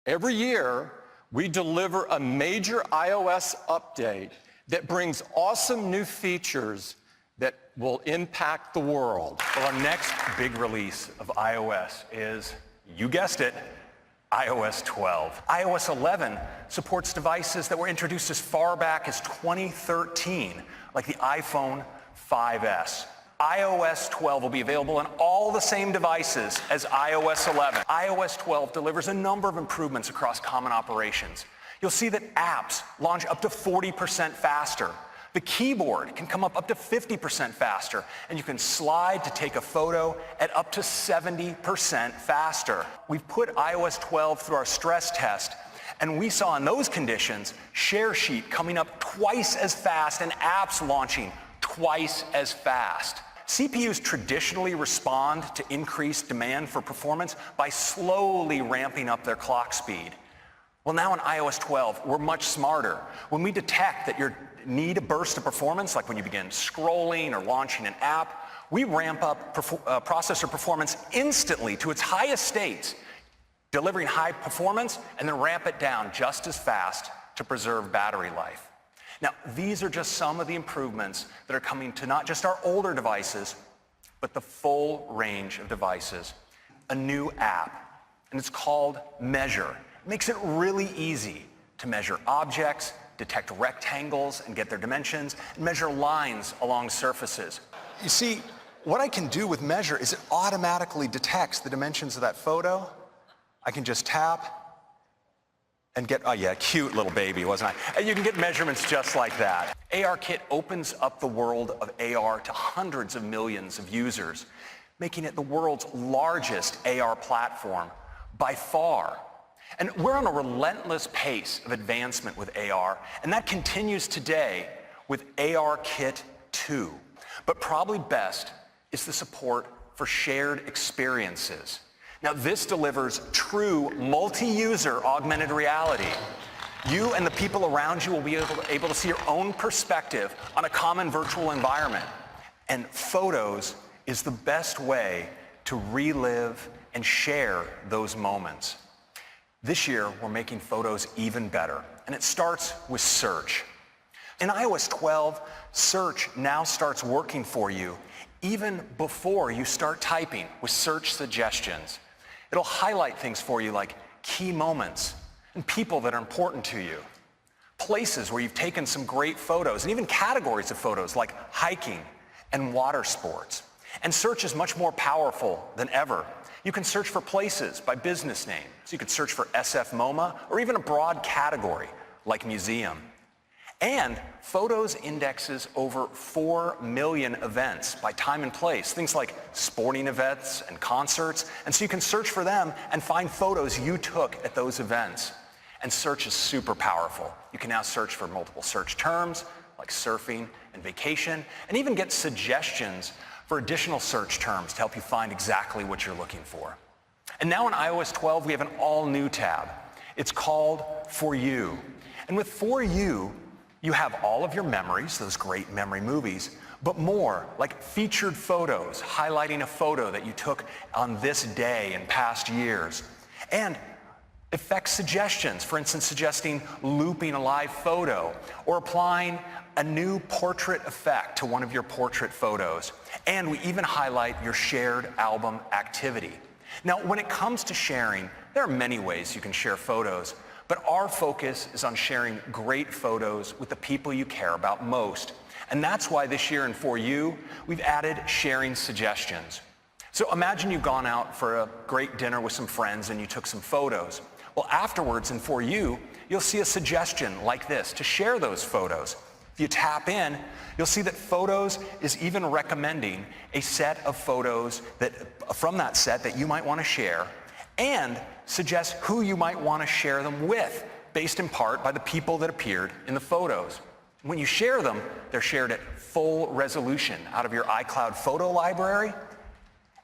Every year, we deliver a major iOS update that brings awesome new features that will impact the world. Well, our next big release of iOS is, you guessed it, iOS 12. iOS 11 supports devices that were introduced as far back as 2013, like the iPhone 5S. iOS 12 will be available on all the same devices as iOS 11. iOS 12 delivers a number of improvements across common operations. You'll see that apps launch up to 40% faster. The keyboard can come up to 50% faster, and you can slide to take a photo at up to 70% faster. We've put iOS 12 through our stress test, and we saw in those conditions Share Sheet coming up twice as fast and apps launching twice as fast. CPUs traditionally respond to increased demand for performance by slowly ramping up their clock speed. Well, now in iOS 12, we're much smarter. When we detect that you need a burst of performance, like when you begin scrolling or launching an app, we ramp up processor performance instantly to its highest states, delivering high performance, and then ramp it down just as fast to preserve battery life. Now, these are just some of the improvements that are coming to not just our older devices, but the full range of devices. A new app, and it's called Measure. It makes it really easy to measure objects, detect rectangles and get their dimensions, and measure lines along surfaces. You see, what I can do with Measure is it automatically detects the dimensions of that photo. I can just tap and get, oh yeah, cute little baby, wasn't I? And you can get measurements just like that. ARKit opens up the world of AR to hundreds of millions of users, making it the world's largest AR platform by far. And we're on a relentless pace of advancement with AR, and that continues today with ARKit 2. But probably best is the support for shared experiences. Now, this delivers true multi-user augmented reality. You and the people around you will be able to see your own perspective on a common virtual environment. And photos is the best way to relive and share those moments. This year, we're making photos even better, and it starts with search. In iOS 12, search now starts working for you even before you start typing with search suggestions. It'll highlight things for you like key moments and people that are important to you, places where you've taken some great photos, and even categories of photos like hiking and water sports. And search is much more powerful than ever. You can search for places by business name. So you could search for SF MoMA or even a broad category like museum. And Photos indexes over 4 million events by time and place, things like sporting events and concerts. And so you can search for them and find photos you took at those events. And search is super powerful. You can now search for multiple search terms like surfing and vacation, and even get suggestions for additional search terms to help you find exactly what you're looking for. And now in iOS 12, we have an all-new tab. It's called For You. And with For You, you have all of your memories, those great memory movies, but more, like featured photos, highlighting a photo that you took on this day in past years. And effect suggestions, for instance, suggesting looping a live photo or applying a new portrait effect to one of your portrait photos. And we even highlight your shared album activity. Now, when it comes to sharing, there are many ways you can share photos, but our focus is on sharing great photos with the people you care about most. And that's why this year in For You, we've added sharing suggestions. So imagine you've gone out for a great dinner with some friends and you took some photos. Well, afterwards in For You, you'll see a suggestion like this to share those photos. If you tap in, you'll see that Photos is even recommending a set of photos from that set that you might want to share, and suggests who you might want to share them with, based in part by the people that appeared in the photos. When you share them, they're shared at full resolution out of your iCloud photo library,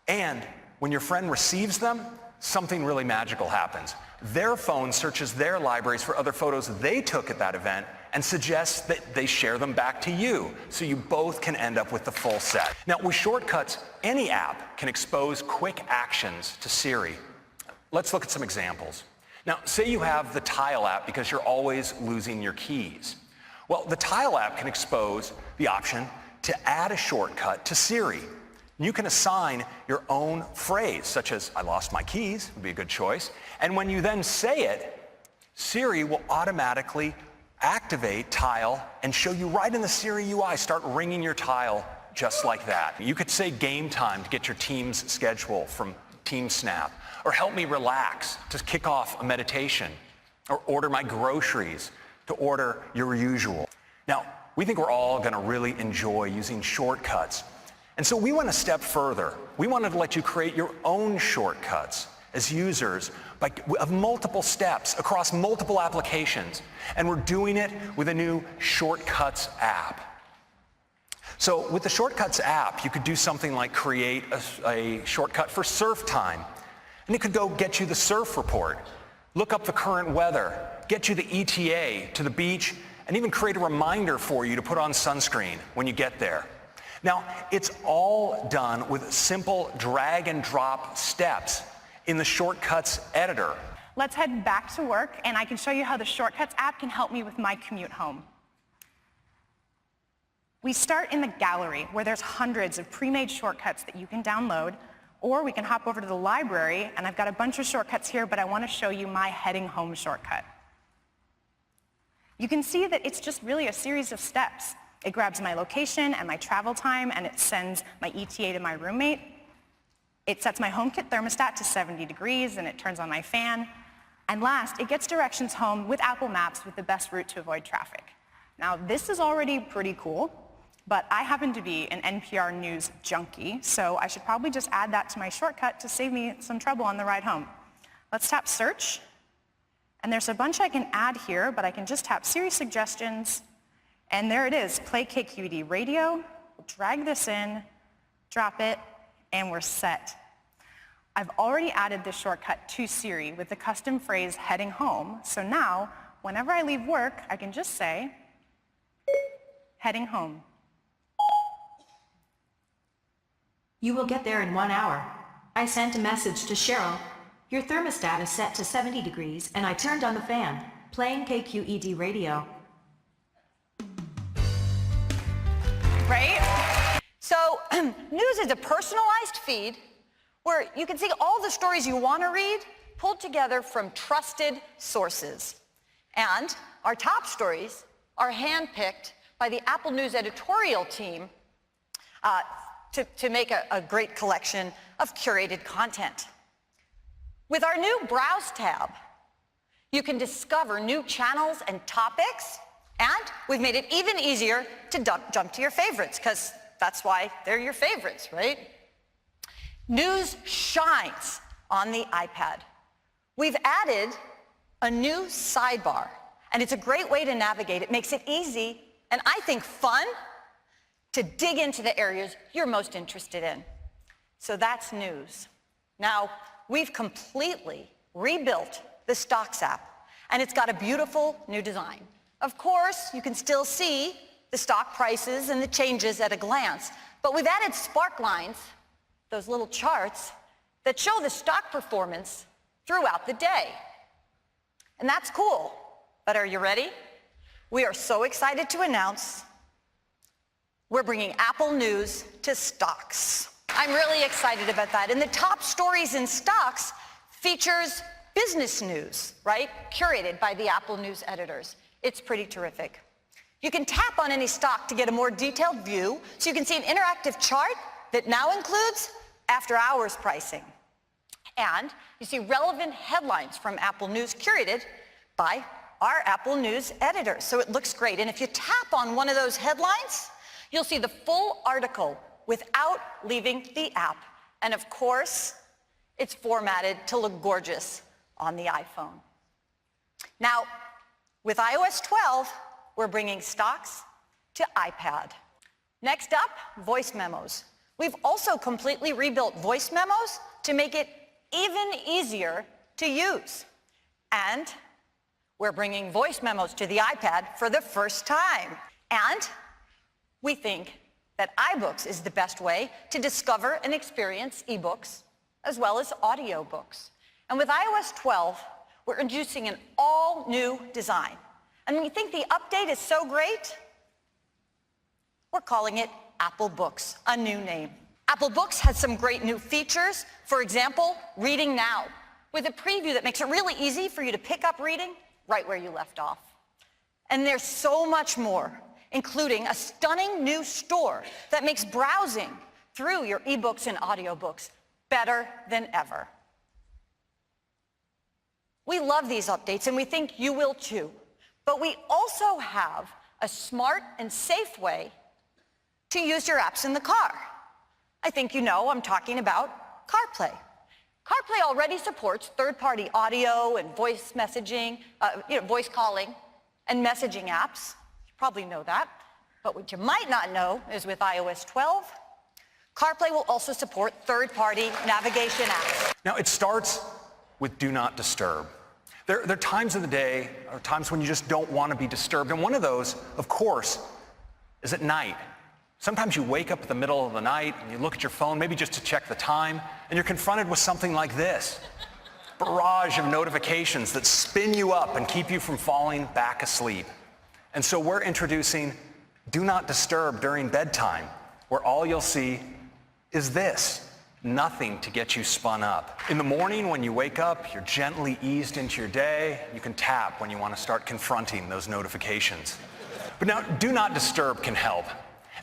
and when your friend receives them, something really magical happens. Their phone searches their libraries for other photos they took at that event and suggests that they share them back to you, so you both can end up with the full set. Now, with shortcuts, any app can expose quick actions to Siri. Let's look at some examples. Now, say you have the Tile app because you're always losing your keys. Well, the Tile app can expose the option to add a shortcut to Siri. You can assign your own phrase, such as, "I lost my keys," would be a good choice. And when you then say it, Siri will automatically activate Tile and show you right in the Siri UI, start ringing your Tile just like that. You could say game time to get your team's schedule from TeamSnap, or help me relax to kick off a meditation, or order my groceries to order your usual. Now, we think we're all going to really enjoy using shortcuts. And so we went a step further. We wanted to let you create your own shortcuts as users of multiple steps across multiple applications. And we're doing it with a new Shortcuts app. So with the Shortcuts app, you could do something like create a shortcut for surf time. And it could go get you the surf report, look up the current weather, get you the ETA to the beach, and even create a reminder for you to put on sunscreen when you get there. Now, it's all done with simple drag and drop steps in the Shortcuts editor. Let's head back to work, and I can show you how the Shortcuts app can help me with my commute home. We start in the gallery, where there's hundreds of pre-made shortcuts that you can download, or we can hop over to the library, and I've got a bunch of shortcuts here, but I want to show you my heading home shortcut. You can see that it's just really a series of steps. It grabs my location and my travel time, and it sends my ETA to my roommate. It sets my HomeKit thermostat to 70 degrees, and it turns on my fan. And last, it gets directions home with Apple Maps with the best route to avoid traffic. Now, this is already pretty cool, but I happen to be an NPR News junkie, so I should probably just add that to my shortcut to save me some trouble on the ride home. Let's tap Search, and there's a bunch I can add here, but I can just tap Siri Suggestions, and there it is, Play KQED Radio. We'll drag this in, drop it, and we're set. I've already added this shortcut to Siri with the custom phrase heading home, so now, whenever I leave work, I can just say, heading home. You will get there in 1 hour. I sent a message to Cheryl. Your thermostat is set to 70 degrees, and I turned on the fan, playing KQED radio. Right? So news is a personalized feed where you can see all the stories you want to read pulled together from trusted sources. And our top stories are handpicked by the Apple News editorial team to make a great collection of curated content. With our new Browse tab, you can discover new channels and topics, and we've made it even easier to jump to your favorites, because that's why they're your favorites, right? News shines on the iPad. We've added a new sidebar, and it's a great way to navigate. It makes it easy, and I think fun, to dig into the areas you're most interested in. So that's news. Now, we've completely rebuilt the Stocks app, and it's got a beautiful new design. Of course, you can still see the stock prices and the changes at a glance, but we've added spark lines, those little charts, that show the stock performance throughout the day. And that's cool, but are you ready? We are so excited to announce we're bringing Apple News to Stocks. I'm really excited about that. And the top stories in Stocks features business news, right? Curated by the Apple News editors. It's pretty terrific. You can tap on any stock to get a more detailed view, so you can see an interactive chart that now includes after-hours pricing. And you see relevant headlines from Apple News curated by our Apple News editors. So it looks great. And if you tap on one of those headlines, you'll see the full article without leaving the app. And of course, it's formatted to look gorgeous on the iPhone. Now, with iOS 12, we're bringing Stocks to iPad. Next up, voice memos. We've also completely rebuilt voice memos to make it even easier to use. And we're bringing voice memos to the iPad for the first time. And we think that iBooks is the best way to discover and experience ebooks, as well as audiobooks. And with iOS 12, we're introducing an all-new design. And we think the update is so great, we're calling it Apple Books, a new name. Apple Books has some great new features. For example, Reading Now, with a preview that makes it really easy for you to pick up reading right where you left off. And there's so much more, including a stunning new store that makes browsing through your ebooks and audiobooks better than ever. We love these updates, and we think you will too. But we also have a smart and safe way to use your apps in the car. I think you know I'm talking about CarPlay. CarPlay already supports third-party audio and voice messaging, voice calling and messaging apps. You probably know that. But what you might not know is with iOS 12, CarPlay will also support third-party navigation apps. Now, it starts with Do Not Disturb. There are times of the day, or times when you just don't want to be disturbed, and one of those, of course, is at night. Sometimes you wake up in the middle of the night and you look at your phone, maybe just to check the time, and you're confronted with something like this. Barrage of notifications that spin you up and keep you from falling back asleep. And so we're introducing Do Not Disturb during bedtime, where all you'll see is this. Nothing to get you spun up. In the morning when you wake up, you're gently eased into your day. You can tap when you want to start confronting those notifications. But now, Do Not Disturb can help.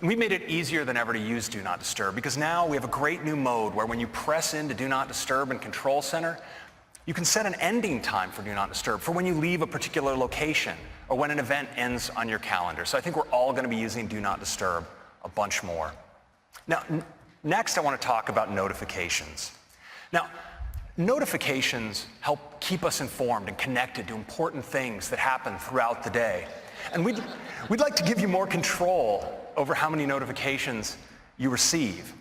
And we made it easier than ever to use Do Not Disturb, because now we have a great new mode where when you press into Do Not Disturb in Control Center, you can set an ending time for Do Not Disturb for when you leave a particular location or when an event ends on your calendar. So I think we're all going to be using Do Not Disturb a bunch more. Now, next, I want to talk about notifications. Now, notifications help keep us informed and connected to important things that happen throughout the day. And we'd like to give you more control over how many notifications you receive.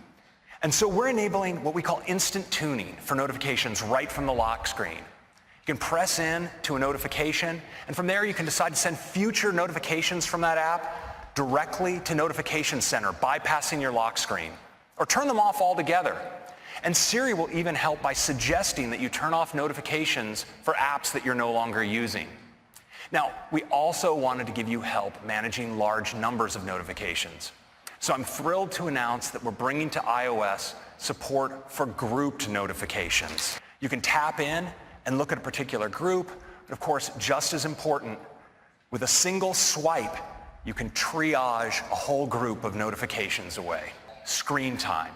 And so we're enabling what we call instant tuning for notifications right from the lock screen. You can press in to a notification, and from there you can decide to send future notifications from that app directly to Notification Center, bypassing your lock screen, or turn them off altogether. And Siri will even help by suggesting that you turn off notifications for apps that you're no longer using. Now, we also wanted to give you help managing large numbers of notifications. So I'm thrilled to announce that we're bringing to iOS support for grouped notifications. You can tap in and look at a particular group, but of course, just as important, with a single swipe, you can triage a whole group of notifications away. Screen time.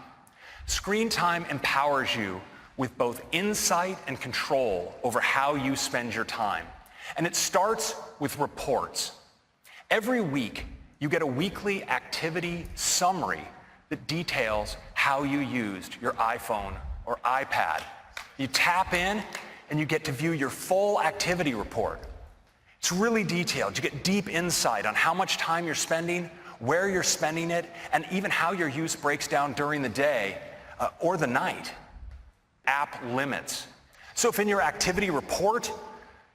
Screen time empowers you with both insight and control over how you spend your time. And it starts with reports. Every week, you get a weekly activity summary that details how you used your iPhone or iPad. You tap in and you get to view your full activity report. It's really detailed. You get deep insight on how much time you're spending, where you're spending it, and even how your use breaks down during the day or the night. App limits. So if in your activity report,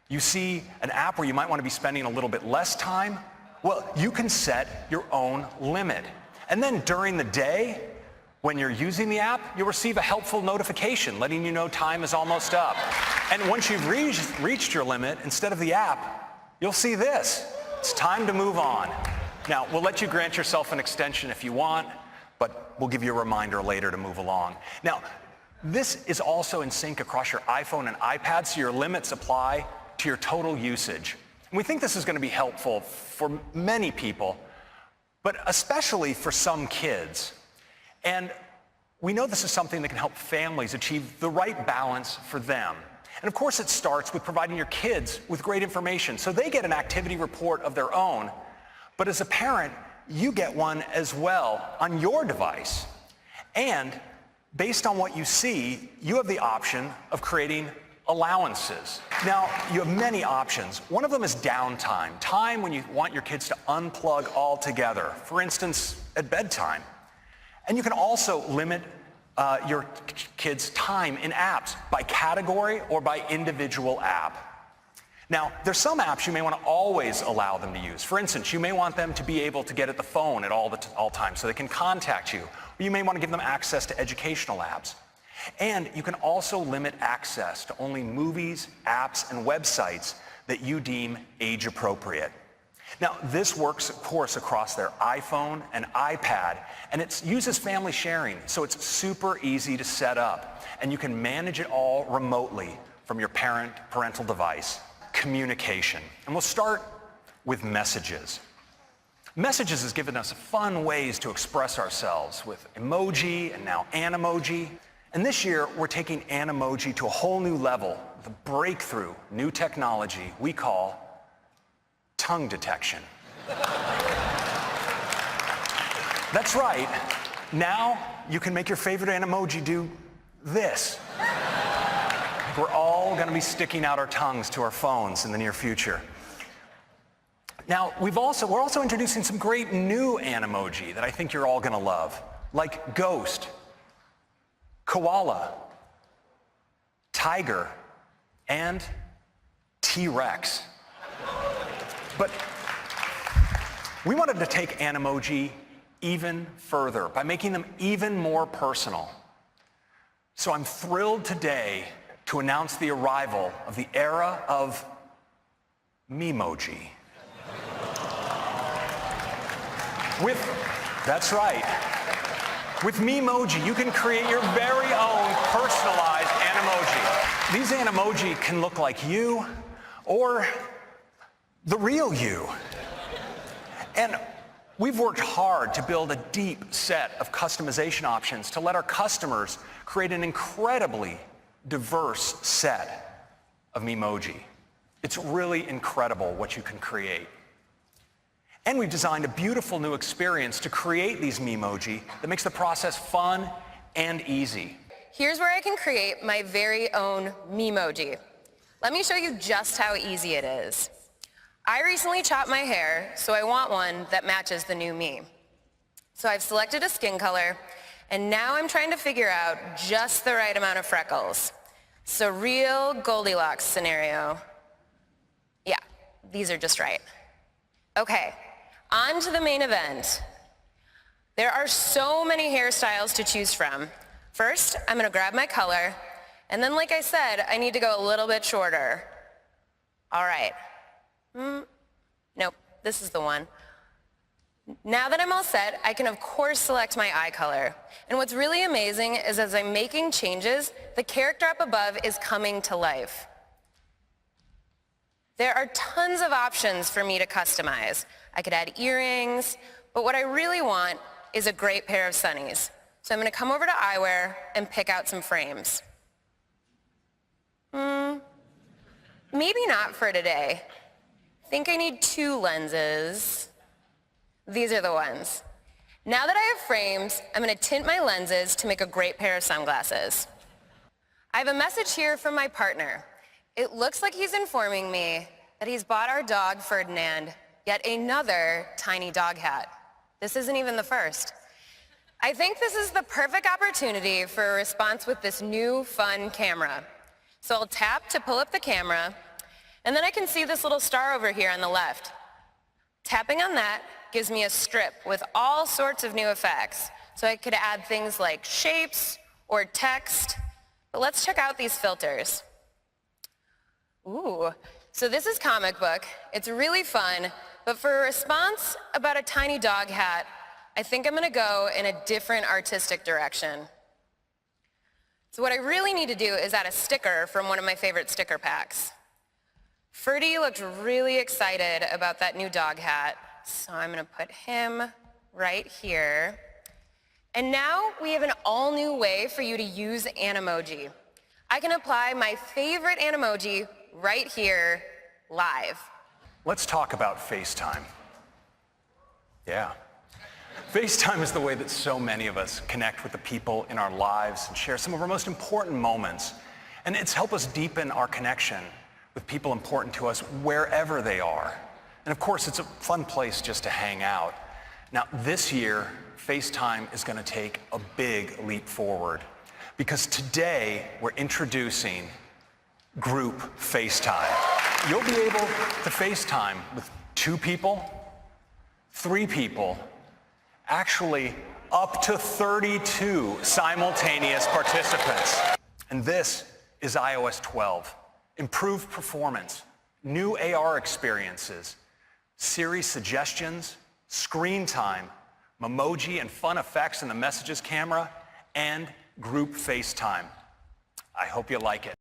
you see an app where you might want to be spending a little bit less time, well, you can set your own limit. And then during the day, when you're using the app, you'll receive a helpful notification letting you know time is almost up. And once you've reached your limit, instead of the app, you'll see this. It's time to move on. Now, we'll let you grant yourself an extension if you want, but we'll give you a reminder later to move along. Now, this is also in sync across your iPhone and iPad, so your limits apply to your total usage. And we think this is going to be helpful for many people, but especially for some kids. And we know this is something that can help families achieve the right balance for them. And of course, it starts with providing your kids with great information so they get an activity report of their own. But as a parent, you get one as well on your device. And based on what you see, you have the option of creating allowances. Now, you have many options. One of them is downtime, time when you want your kids to unplug altogether, for instance, at bedtime. And you can also limit your kids' time in apps by category or by individual app. Now, there's some apps you may want to always allow them to use. For instance, you may want them to be able to get at the phone at all times so they can contact you. Or you may want to give them access to educational apps. And you can also limit access to only movies, apps, and websites that you deem age appropriate. Now, this works, of course, across their iPhone and iPad, and it uses family sharing, so it's super easy to set up. And you can manage it all remotely from your parental device. Communication. And we'll start with messages. Messages has given us fun ways to express ourselves with emoji and now Animoji. And this year, we're taking Animoji to a whole new level with a breakthrough new technology we call tongue detection. That's right. Now you can make your favorite Animoji do this. We're all going to be sticking out our tongues to our phones in the near future. Now, we're also introducing some great new Animoji that I think you're all going to love, like ghost, koala, tiger, and T-Rex. But we wanted to take Animoji even further by making them even more personal. So I'm thrilled today to announce the arrival of the era of Memoji. That's right. With Memoji, you can create your very own personalized Animoji. These Animoji can look like you or the real you. And we've worked hard to build a deep set of customization options to let our customers create an incredibly diverse set of Memoji. It's really incredible what you can create. And we've designed a beautiful new experience to create these Memoji that makes the process fun and easy. Here's where I can create my very own Memoji. Let me show you just how easy it is. I recently chopped my hair, so I want one that matches the new me. So I've selected a skin color, and now I'm trying to figure out just the right amount of freckles. It's a real Goldilocks scenario. Yeah, these are just right. Okay, on to the main event. There are so many hairstyles to choose from. First, I'm gonna grab my color, and then like I said, I need to go a little bit shorter. All right. Nope, this is the one. Now that I'm all set, I can of course select my eye color. And what's really amazing is as I'm making changes, the character up above is coming to life. There are tons of options for me to customize. I could add earrings, but what I really want is a great pair of sunnies. So I'm gonna come over to eyewear and pick out some frames. Maybe not for today. I think I need 2 lenses. These are the ones. Now that I have frames, I'm gonna tint my lenses to make a great pair of sunglasses. I have a message here from my partner. It looks like he's informing me that he's bought our dog Ferdinand yet another tiny dog hat. This isn't even the first. I think this is the perfect opportunity for a response with this new fun camera. So I'll tap to pull up the camera, and then I can see this little star over here on the left. Tapping on that gives me a strip with all sorts of new effects. So I could add things like shapes or text. But let's check out these filters. Ooh, so this is comic book. It's really fun, but for a response about a tiny dog hat, I think I'm gonna go in a different artistic direction. So what I really need to do is add a sticker from one of my favorite sticker packs. Ferdy looked really excited about that new dog hat, so I'm gonna put him right here. And now we have an all new way for you to use Animoji. I can apply my favorite Animoji right here, live. Let's talk about FaceTime. Yeah. FaceTime is the way that so many of us connect with the people in our lives and share some of our most important moments. And it's helped us deepen our connection with people important to us wherever they are. And of course, it's a fun place just to hang out. Now, this year, FaceTime is going to take a big leap forward because today we're introducing Group FaceTime. You'll be able to FaceTime with 2 people, 3 people, actually up to 32 simultaneous participants. And this is iOS 12. Improved performance, new AR experiences, Siri suggestions, screen time, Memoji and fun effects in the Messages camera, and group FaceTime. I hope you like it.